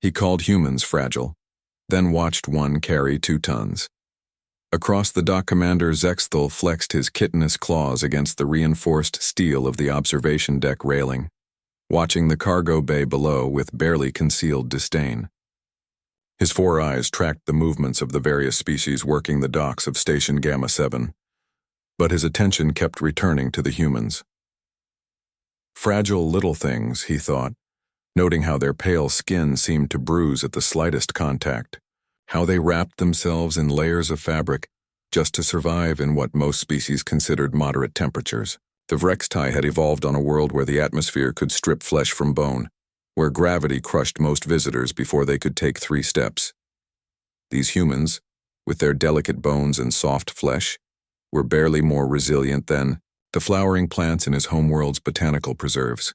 He called humans fragile, then watched one carry 2 tons. Across the dock, Commander Zexthal flexed his chitinous claws against the reinforced steel of the observation deck railing, watching the cargo bay below with barely concealed disdain. His 4 eyes tracked the movements of the various species working the docks of Station Gamma 7, but his attention kept returning to the humans. Fragile little things, he thought, noting how their pale skin seemed to bruise at the slightest contact, how they wrapped themselves in layers of fabric just to survive in what most species considered moderate temperatures. The Vrextai had evolved on a world where the atmosphere could strip flesh from bone, where gravity crushed most visitors before they could take 3 steps. These humans, with their delicate bones and soft flesh, were barely more resilient than the flowering plants in his homeworld's botanical preserves.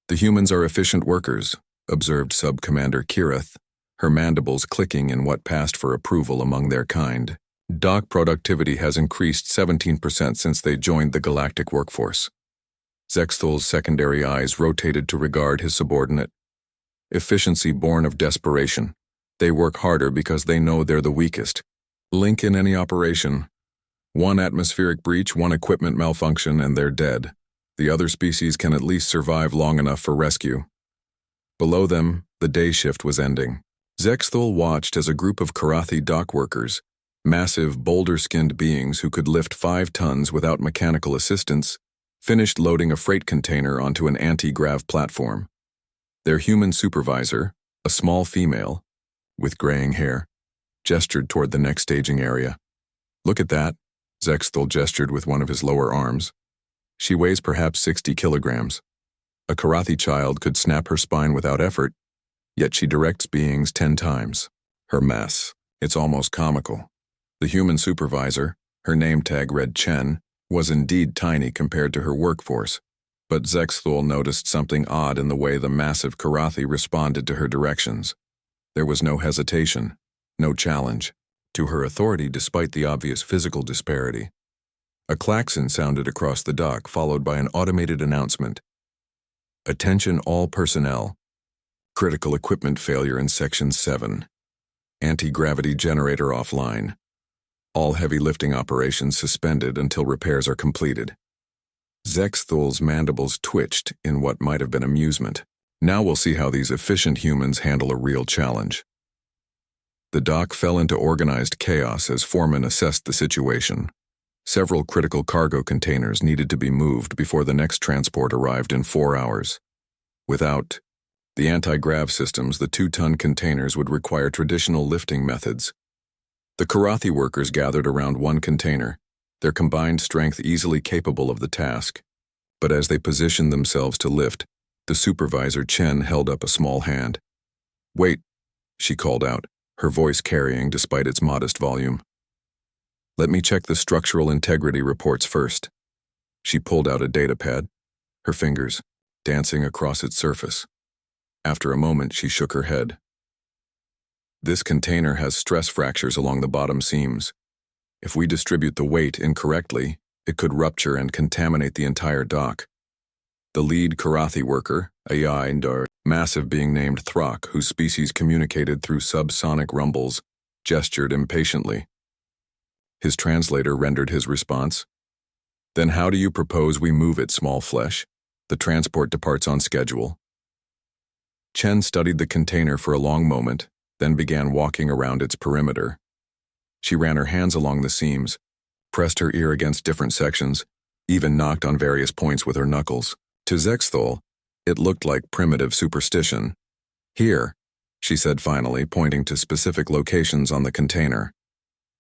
The humans are efficient workers, observed Sub-Commander Kirith, her mandibles clicking in what passed for approval among their kind. Dock productivity has increased 17% since they joined the galactic workforce. Zexthal's secondary eyes rotated to regard his subordinate. Efficiency born of desperation. They work harder because they know they're the weakest. Link in any operation. 1 atmospheric breach, 1 equipment malfunction, and they're dead. The other species can at least survive long enough for rescue. Below them, the day shift was ending. Zexthal watched as a group of Karathi dock workers, massive, boulder-skinned beings who could lift 5 tons without mechanical assistance, finished loading a freight container onto an anti-grav platform. Their human supervisor, a small female, with graying hair, gestured toward the next staging area. Look at that, Zexthal gestured with one of his lower arms. She weighs perhaps 60 kilograms. A Karathi child could snap her spine without effort, yet she directs beings 10 times. Her mess, it's almost comical. The human supervisor, her name tag read Chen, was indeed tiny compared to her workforce, but Zexthal noticed something odd in the way the massive Karathi responded to her directions. There was no hesitation, no challenge to her authority despite the obvious physical disparity. A klaxon sounded across the dock, followed by an automated announcement. Attention all personnel. Critical equipment failure in Section 7. Anti-gravity generator offline. All heavy lifting operations suspended until repairs are completed. Zexthal's mandibles twitched in what might have been amusement. Now we'll see how these efficient humans handle a real challenge. The dock fell into organized chaos as foremen assessed the situation. Several critical cargo containers needed to be moved before the next transport arrived in 4 hours. Without the anti-grav systems, the 2-ton containers would require traditional lifting methods. The Karathi workers gathered around 1 container, their combined strength easily capable of the task. But as they positioned themselves to lift, the supervisor Chen held up a small hand. Wait, she called out, her voice carrying despite its modest volume. Let me check the structural integrity reports first. She pulled out a datapad, her fingers dancing across its surface. After a moment, she shook her head. This container has stress fractures along the bottom seams. If we distribute the weight incorrectly, it could rupture and contaminate the entire dock. The lead Karathi worker, a Yindar, massive being named Thrak, whose species communicated through subsonic rumbles, gestured impatiently. His translator rendered his response. Then how do you propose we move it, small flesh? The transport departs on schedule. Chen studied the container for a long moment, then began walking around its perimeter. She ran her hands along the seams, pressed her ear against different sections, even knocked on various points with her knuckles. To Zexthal, it looked like primitive superstition. Here, she said finally, pointing to specific locations on the container.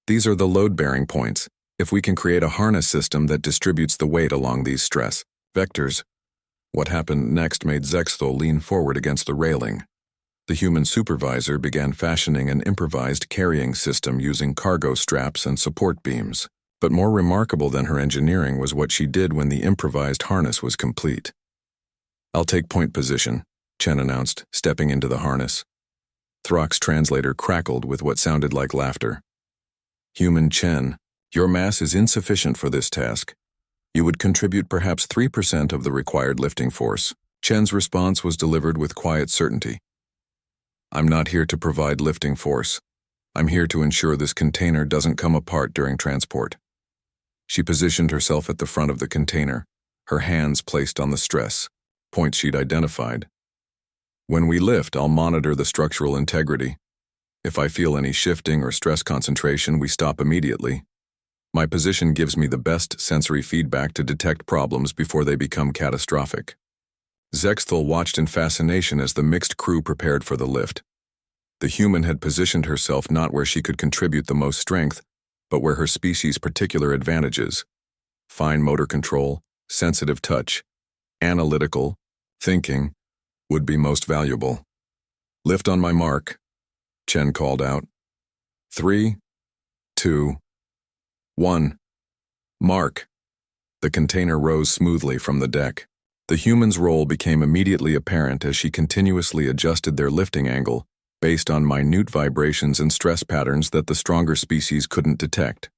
These are the load-bearing points. If we can create a harness system that distributes the weight along these stress vectors. What happened next made Zexthal lean forward against the railing. The human supervisor began fashioning an improvised carrying system using cargo straps and support beams. But more remarkable than her engineering was what she did when the improvised harness was complete. I'll take point position, Chen announced, stepping into the harness. Thrak's translator crackled with what sounded like laughter. Human Chen, your mass is insufficient for this task. You would contribute perhaps 3% of the required lifting force. Chen's response was delivered with quiet certainty. I'm not here to provide lifting force. I'm here to ensure this container doesn't come apart during transport. She positioned herself at the front of the container, her hands placed on the stress points she'd identified. When we lift, I'll monitor the structural integrity. If I feel any shifting or stress concentration, we stop immediately. My position gives me the best sensory feedback to detect problems before they become catastrophic. Zexthal watched in fascination as the mixed crew prepared for the lift. The human had positioned herself not where she could contribute the most strength, but where her species' particular advantages, fine motor control, sensitive touch, analytical, thinking, would be most valuable. Lift on my mark, Chen called out. 3, 2, 1. Mark. The container rose smoothly from the deck. The human's role became immediately apparent as she continuously adjusted their lifting angle based on minute vibrations and stress patterns that the stronger species couldn't detect.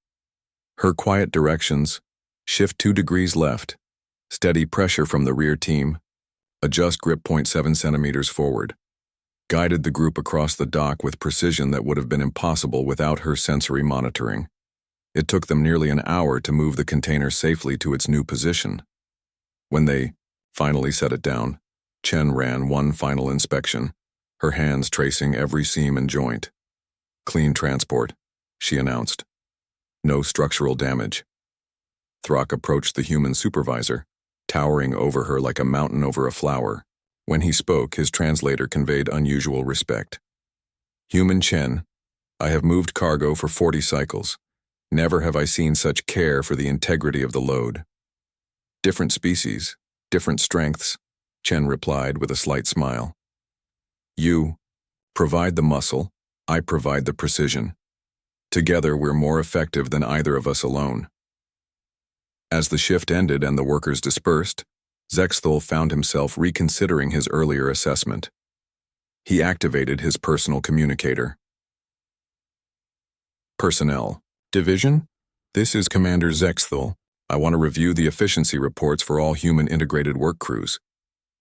Her quiet directions: shift 2 degrees left, steady pressure from the rear team, adjust grip 0.7 centimeters forward, guided the group across the dock with precision that would have been impossible without her sensory monitoring. It took them nearly an hour to move the container safely to its new position. When they finally set it down, Chen ran one final inspection, her hands tracing every seam and joint. Clean transport, she announced. No structural damage. Throck approached the human supervisor, towering over her like a mountain over a flower. When he spoke, his translator conveyed unusual respect. Human Chen, I have moved cargo for 40 cycles. Never have I seen such care for the integrity of the load. Different species, different strengths, Chen replied with a slight smile. You provide the muscle, I provide the precision. Together we're more effective than either of us alone. As the shift ended and the workers dispersed, Zexthal found himself reconsidering his earlier assessment. He activated his personal communicator. Personnel. Division? This is Commander Zexthal. I want to review the efficiency reports for all human integrated work crews.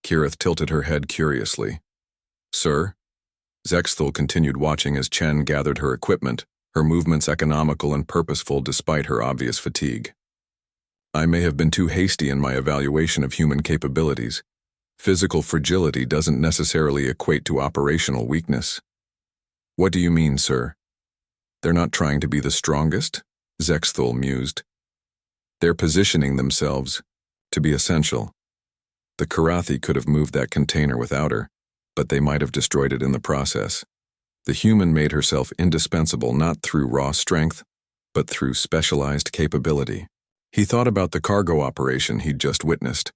Kirith tilted her head curiously. Sir? Zexthal continued watching as Chen gathered her equipment, her movements economical and purposeful despite her obvious fatigue. I may have been too hasty in my evaluation of human capabilities. Physical fragility doesn't necessarily equate to operational weakness. What do you mean, sir? They're not trying to be the strongest? Zexthal mused. They're positioning themselves to be essential. The Karathi could have moved that container without her, but they might have destroyed it in the process. The human made herself indispensable not through raw strength, but through specialized capability. He thought about the cargo operation he'd just witnessed.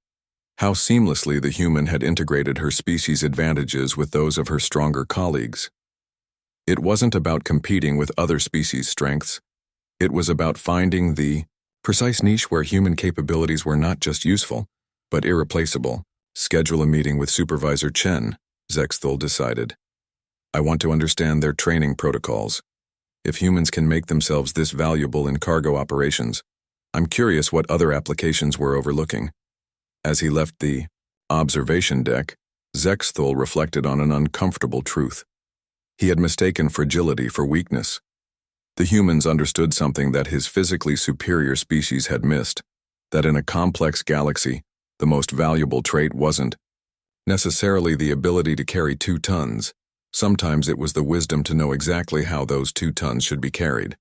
How seamlessly the human had integrated her species' advantages with those of her stronger colleagues. It wasn't about competing with other species' strengths. It was about finding the precise niche where human capabilities were not just useful, but irreplaceable. Schedule a meeting with Supervisor Chen, Zexthal decided. I want to understand their training protocols. If humans can make themselves this valuable in cargo operations, I'm curious what other applications we're overlooking. As he left the observation deck, Zexthal reflected on an uncomfortable truth. He had mistaken fragility for weakness. The humans understood something that his physically superior species had missed, that in a complex galaxy, the most valuable trait wasn't necessarily the ability to carry 2 tons. Sometimes it was the wisdom to know exactly how those 2 tons should be carried.